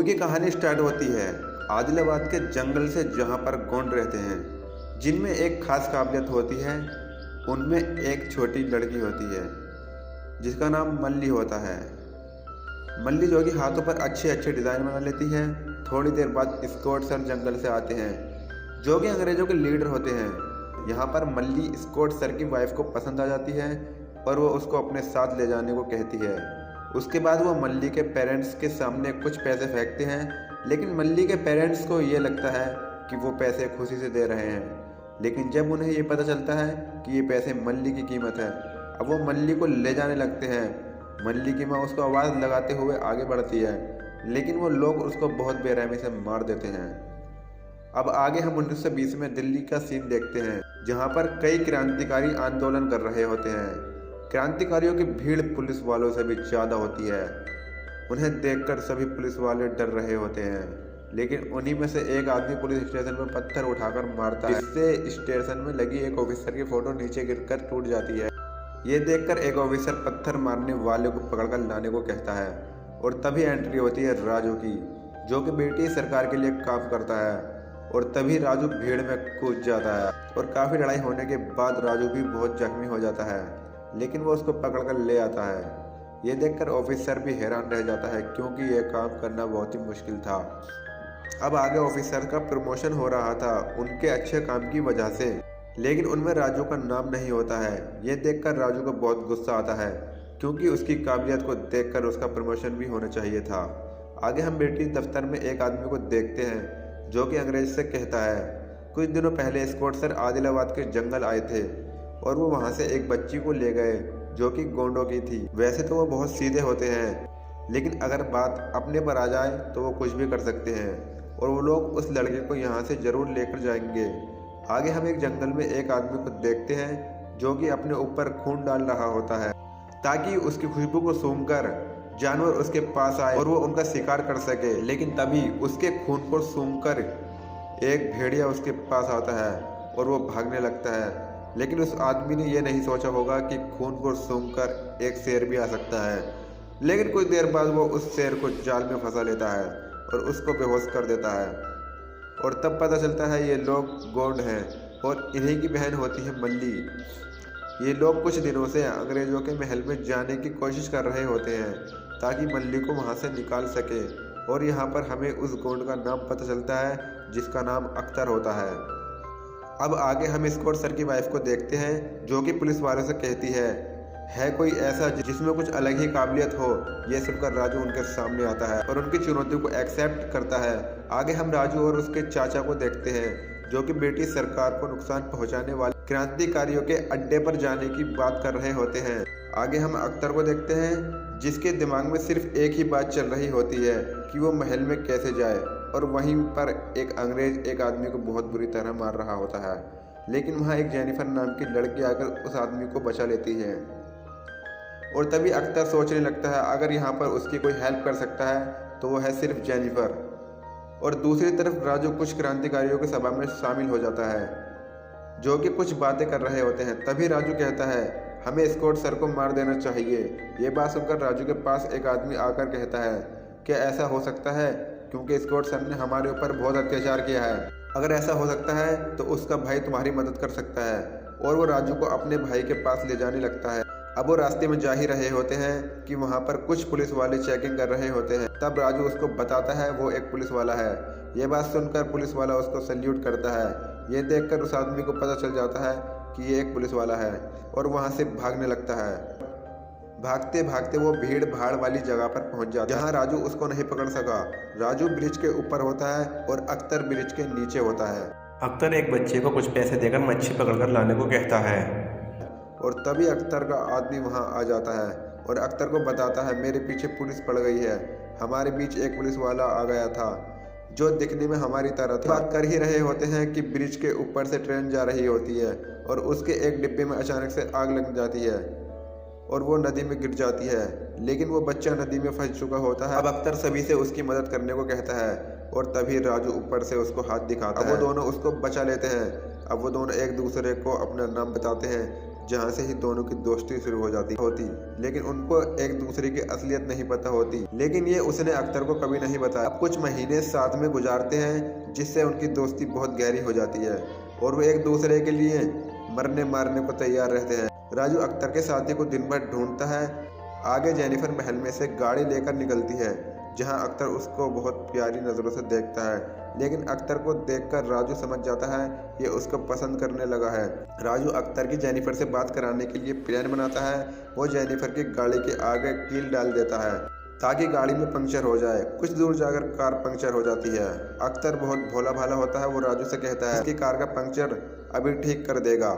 Movie की कहानी start होती है आदिलाबाद के जंगल से, जहाँ पर गोंड रहते हैं, जिनमें एक खास काबिलियत होती है। उनमें एक छोटी लड़की होती है जिसका नाम मल्ली होता है। मल्ली जो कि हाथों पर अच्छे अच्छे डिज़ाइन बना लेती है। थोड़ी देर बाद स्कॉट सर जंगल से आते हैं, जो कि अंग्रेज़ों के लीडर होते हैं। यहाँ पर मल्ली स्कॉट सर की वाइफ को पसंद आ जाती है और वो उसको अपने साथ ले जाने को कहती है। उसके बाद वो मल्ली के पेरेंट्स के सामने कुछ पैसे फेंकते हैं, लेकिन मल्ली के पेरेंट्स को ये लगता है कि वो पैसे खुशी से दे रहे हैं। लेकिन जब उन्हें ये पता चलता है कि ये पैसे मल्ली की कीमत है, अब वो मल्ली को ले जाने लगते हैं। मल्ली की माँ उसको आवाज़ लगाते हुए आगे बढ़ती है, लेकिन वो लोग उसको बहुत बेरहमी से मार देते हैं। अब आगे हम 1920 में दिल्ली का सीन देखते हैं, जहाँ पर कई क्रांतिकारी आंदोलन कर रहे होते हैं। क्रांतिकारियों की भीड़ पुलिस वालों से भी ज़्यादा होती है। उन्हें देखकर सभी पुलिस वाले डर रहे होते हैं, लेकिन उन्हीं में से एक आदमी पुलिस स्टेशन पर पत्थर उठाकर मारता है, जिससे स्टेशन में लगी एक ऑफिसर की फोटो नीचे गिरकर टूट जाती है। ये देखकर एक ऑफिसर पत्थर मारने वाले को पकड़कर लाने को कहता है, और तभी एंट्री होती है राजू की, जो कि ब्रिटिश सरकार के लिए काम करता है। और तभी राजू भीड़ में कूद जाता है, और काफ़ी लड़ाई होने के बाद राजू भी बहुत जख्मी हो जाता है, लेकिन वो उसको पकड़कर ले आता है। ये देखकर ऑफिसर भी हैरान रह जाता है, क्योंकि ये काम करना बहुत ही मुश्किल था। अब आगे ऑफिसर का प्रमोशन हो रहा था उनके अच्छे काम की वजह से, लेकिन उनमें राजू का नाम नहीं होता है। ये देखकर राजू को बहुत गुस्सा आता है, क्योंकि उसकी काबिलियत को देखकर उसका प्रमोशन भी होना चाहिए था। आगे हम ब्रिटिश दफ्तर में एक आदमी को देखते हैं, जो कि अंग्रेज से कहता है, कुछ दिनों पहले स्कॉट सर आदिलाबाद के जंगल आए थे और वो वहाँ से एक बच्ची को ले गए, जो कि गोंडों की थी। वैसे तो वो बहुत सीधे होते हैं, लेकिन अगर बात अपने पर आ जाए तो वो कुछ भी कर सकते हैं, और वो लोग उस लड़के को यहाँ से ज़रूर लेकर जाएंगे। आगे हम एक जंगल में एक आदमी को देखते हैं, जो कि अपने ऊपर खून डाल रहा होता है, ताकि उसकी खुशबू को सूंघकर जानवर उसके पास आए और वो उनका शिकार कर सके। लेकिन तभी उसके खून को सूंघकर एक भेड़िया उसके पास आता है और वो भागने लगता है। लेकिन उस आदमी ने यह नहीं सोचा होगा कि खून को सूंघकर एक शेर भी आ सकता है। लेकिन कुछ देर बाद वो उस शेर को जाल में फंसा लेता है और उसको बेहोश कर देता है, और तब पता चलता है ये लोग गोंड हैं और इन्हीं की बहन होती है मल्ली। ये लोग कुछ दिनों से अंग्रेज़ों के महल में जाने की कोशिश कर रहे होते हैं, ताकि मल्ली को वहाँ से निकाल सके। और यहाँ पर हमें उस गोंड का नाम पता चलता है, जिसका नाम अख्तर होता है। अब आगे हम स्कॉट सर की वाइफ को देखते हैं, जो कि पुलिस वालों से कहती है कोई ऐसा जिसमें कुछ अलग ही काबिलियत हो। ये सुनकर राजू उनके सामने आता है और उनकी चुनौतियों को एक्सेप्ट करता है। आगे हम राजू और उसके चाचा को देखते हैं, जो कि ब्रिटिश सरकार को नुकसान पहुंचाने वाले क्रांतिकारियों के अड्डे पर जाने की बात कर रहे होते हैं। आगे हम अख्तर को देखते हैं, जिसके दिमाग में सिर्फ एक ही बात चल रही होती है कि वो महल में कैसे जाए, और वहीं पर एक अंग्रेज एक आदमी को बहुत बुरी तरह मार रहा होता है। लेकिन वहाँ एक जेनिफर नाम की लड़की आकर उस आदमी को बचा लेती है, और तभी अख्तर सोचने लगता है अगर यहाँ पर उसकी कोई हेल्प कर सकता है तो वो है सिर्फ जेनिफर। और दूसरी तरफ राजू कुछ क्रांतिकारियों की सभा में शामिल हो जाता है, जो कि कुछ बातें कर रहे होते हैं। तभी राजू कहता है हमें स्कॉट सर को मार देना चाहिए। ये बात सुनकर राजू के पास एक आदमी आकर कहता है क्या ऐसा हो सकता है, क्योंकि स्कॉट सर ने हमारे ऊपर बहुत अत्याचार किया है। अगर ऐसा हो सकता है तो उसका भाई तुम्हारी मदद कर सकता है। और वो राजू को अपने भाई के पास ले जाने लगता है। अब वो रास्ते में जा ही रहे होते हैं कि वहाँ पर कुछ पुलिस वाले चेकिंग कर रहे होते हैं। तब राजू उसको बताता है वो एक पुलिस वाला है। ये बात सुनकर पुलिस वाला उसको सल्यूट करता है। ये देखकर उस आदमी को पता चल जाता है कि ये एक पुलिस वाला है, और वहाँ से भागने लगता है। भागते भागते वो भीड़ भाड़ वाली जगह पर पहुँच जाता है, जहाँ राजू उसको नहीं पकड़ सका। राजू ब्रिज के ऊपर होता है और अख्तर ब्रिज के नीचे होता है। अख्तर एक बच्चे को कुछ पैसे देकर मच्छी पकड़कर लाने को कहता है, और तभी अख्तर का आदमी वहां आ जाता है और अख्तर को बताता है मेरे पीछे पुलिस पड़ गई है। हमारे बीच एक पुलिस वाला आ गया था, जो दिखने में हमारी तरह था। बात कर ही रहे होते हैं कि ब्रिज के ऊपर से ट्रेन जा रही होती है, और उसके एक डिब्बे में अचानक से आग लग जाती है और वो नदी में गिर जाती है। लेकिन वो बच्चा नदी में फंस चुका होता है। अब अख्तर सभी से उसकी मदद करने को कहता है, और तभी राजू ऊपर से उसको हाथ दिखाता है। वो दोनों उसको बचा लेते हैं। अब वो दोनों एक दूसरे को अपना नाम बताते हैं, जहाँ से ही दोनों की दोस्ती शुरू हो जाती होती, लेकिन उनको एक दूसरे की असलियत नहीं पता होती। लेकिन ये उसने अख्तर को कभी नहीं बताया। अब कुछ महीने साथ में गुजारते हैं, जिससे उनकी दोस्ती बहुत गहरी हो जाती है और वो एक दूसरे के लिए मरने मारने को तैयार रहते हैं। राजू अख्तर के साथी को दिन भर ढूंढता है। आगे जेनिफर महल में से गाड़ी लेकर निकलती है, जहां अख्तर उसको बहुत प्यारी नज़रों से देखता है। लेकिन अख्तर को देखकर राजू समझ जाता है ये उसको पसंद करने लगा है। राजू अख्तर की जेनिफर से बात कराने के लिए प्लान बनाता है। वो जेनिफर की गाड़ी के आगे कील डाल देता है ताकि गाड़ी में पंक्चर हो जाए। कुछ दूर जाकर कार पंक्चर हो जाती है। अख्तर बहुत भोला भाला होता है। वो राजू से कहता है उसकी कार का पंक्चर अभी ठीक कर देगा।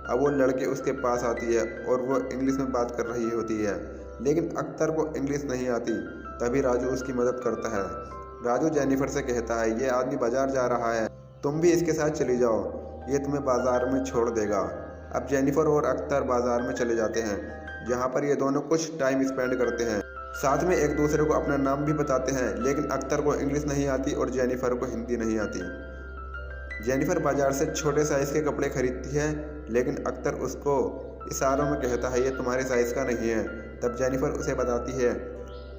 अब वो लड़की उसके पास आती है और वो इंग्लिश में बात कर रही होती है, लेकिन अख्तर को इंग्लिश नहीं आती। तभी राजू उसकी मदद करता है। राजू जेनिफर से कहता है ये आदमी बाजार जा रहा है, तुम भी इसके साथ चली जाओ, ये तुम्हें बाजार में छोड़ देगा। अब जेनिफर और अख्तर बाजार में चले जाते हैं, जहाँ पर ये दोनों कुछ टाइम स्पेंड करते हैं। साथ में एक दूसरे को अपना नाम भी बताते हैं, लेकिन अख्तर को इंग्लिश नहीं आती और जेनिफर को हिंदी नहीं आती। जेनिफर बाजार से छोटे साइज़ के कपड़े खरीदती है, लेकिन अख्तर उसको इशारों में कहता है ये तुम्हारे साइज़ का नहीं है। तब जेनिफर उसे बताती है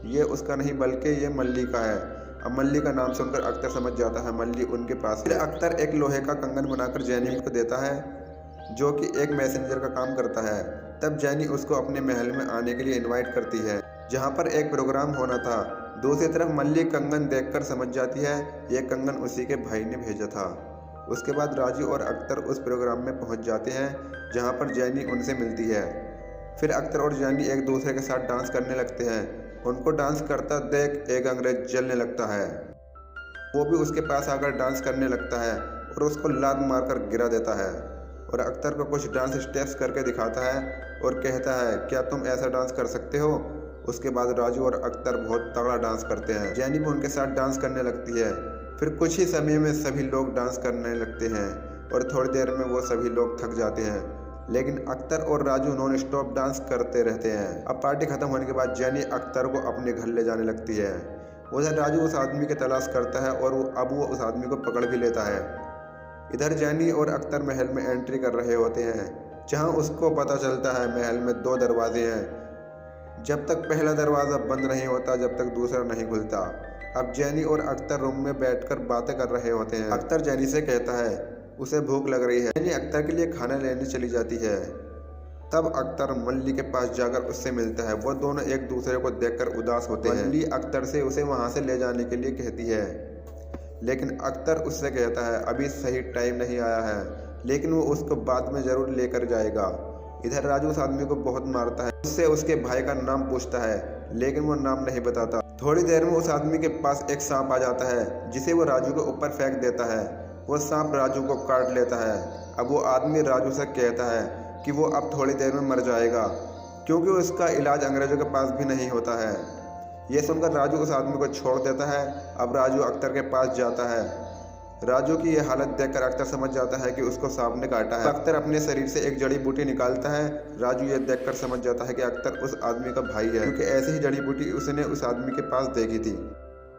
ये उसका नहीं बल्कि ये मल्ली का है। अब मल्ली का नाम सुनकर अख्तर समझ जाता है मल्ली उनके पास है। अख्तर एक लोहे का कंगन बनाकर जेनी को देता है, जो कि एक मैसेंजर का काम करता है। तब जेनी उसको अपने महल में आने के लिए इनवाइट करती है, जहाँ पर एक प्रोग्राम होना था। दूसरी तरफ मल्ली कंगन देखकर समझ जाती है ये कंगन उसी के भाई ने भेजा था। उसके बाद राजू और अख्तर उस प्रोग्राम में पहुंच जाते हैं, जहां पर जेनी उनसे मिलती है। फिर अख्तर और जेनी एक दूसरे के साथ डांस करने लगते हैं। उनको डांस करता देख एक अंग्रेज जलने लगता है। वो भी उसके पास आकर डांस करने लगता है और उसको लात मारकर गिरा देता है और अख्तर को कुछ डांस स्टेप्स करके दिखाता है और कहता है क्या तुम ऐसा डांस कर सकते हो। उसके बाद राजू और अख्तर बहुत तगड़ा डांस करते हैं। जेनी भी उनके साथ डांस करने लगती है। फिर कुछ ही समय में सभी लोग डांस करने लगते हैं और थोड़ी देर में वो सभी लोग थक जाते हैं, लेकिन अख्तर और राजू नॉन स्टॉप डांस करते रहते हैं। अब पार्टी खत्म होने के बाद जेनी अख्तर को अपने घर ले जाने लगती है। उधर राजू उस आदमी की तलाश करता है और अब वो उस आदमी को पकड़ भी लेता है। इधर जेनी और अख्तर महल में एंट्री कर रहे होते हैं, जहाँ उसको पता चलता है महल में 2 दरवाजे हैं। जब तक पहला दरवाज़ा बंद नहीं होता जब तक दूसरा नहीं खुलता। अब जेनी और अख्तर रूम में बैठकर बातें कर रहे होते हैं। अख्तर जेनी से कहता है उसे भूख लग रही है। जेनी अख्तर के लिए खाना लेने चली जाती है। तब अख्तर मल्ली के पास जाकर उससे मिलता है। वो दोनों एक दूसरे को देखकर उदास होते हैं। मल्ली अख्तर से उसे वहां से ले जाने के लिए कहती है, लेकिन अख्तर उससे कहता है अभी सही टाइम नहीं आया है, लेकिन वो उसको बाद में जरूर लेकर जाएगा। इधर राजू उस आदमी को बहुत मारता है। उससे उसके भाई का नाम पूछता है, लेकिन वो नाम नहीं बताता। थोड़ी देर में उस आदमी के पास एक सांप आ जाता है, जिसे वो राजू के ऊपर फेंक देता है। वो सांप राजू को काट लेता है। अब वो आदमी राजू से कहता है कि वो अब थोड़ी देर में मर जाएगा, क्योंकि उसका इलाज अंग्रेजों के पास भी नहीं होता है। ये सुनकर राजू उस आदमी को छोड़ देता है। अब राजू अख्तर के पास जाता है। राजू की यह हालत देखकर अख्तर समझ जाता है कि उसको सांप ने काटा है। अख्तर अपने शरीर से एक जड़ी बूटी निकालता है। राजू ये देखकर समझ जाता है कि अख्तर उस आदमी का भाई है, क्योंकि ऐसी ही जड़ी बूटी उसने उस आदमी के पास देखी थी।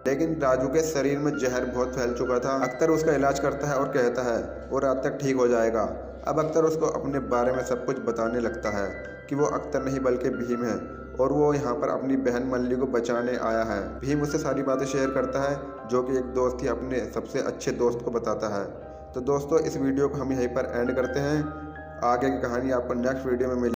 लेकिन राजू के शरीर में जहर बहुत फैल चुका था। अख्तर उसका इलाज करता है और कहता है वो रात तक ठीक हो जाएगा। अब अख्तर उसको अपने बारे में सब कुछ बताने लगता है कि वो अख्तर नहीं बल्कि भीम है और वो यहाँ पर अपनी बहन मल्ली को बचाने आया है। भीम उससे सारी बातें शेयर करता है, जो कि एक दोस्त ही अपने सबसे अच्छे दोस्त को बताता है। तो दोस्तों इस वीडियो को हम यहीं पर एंड करते हैं। आगे की कहानी आपको नेक्स्ट वीडियो में मिलेगी।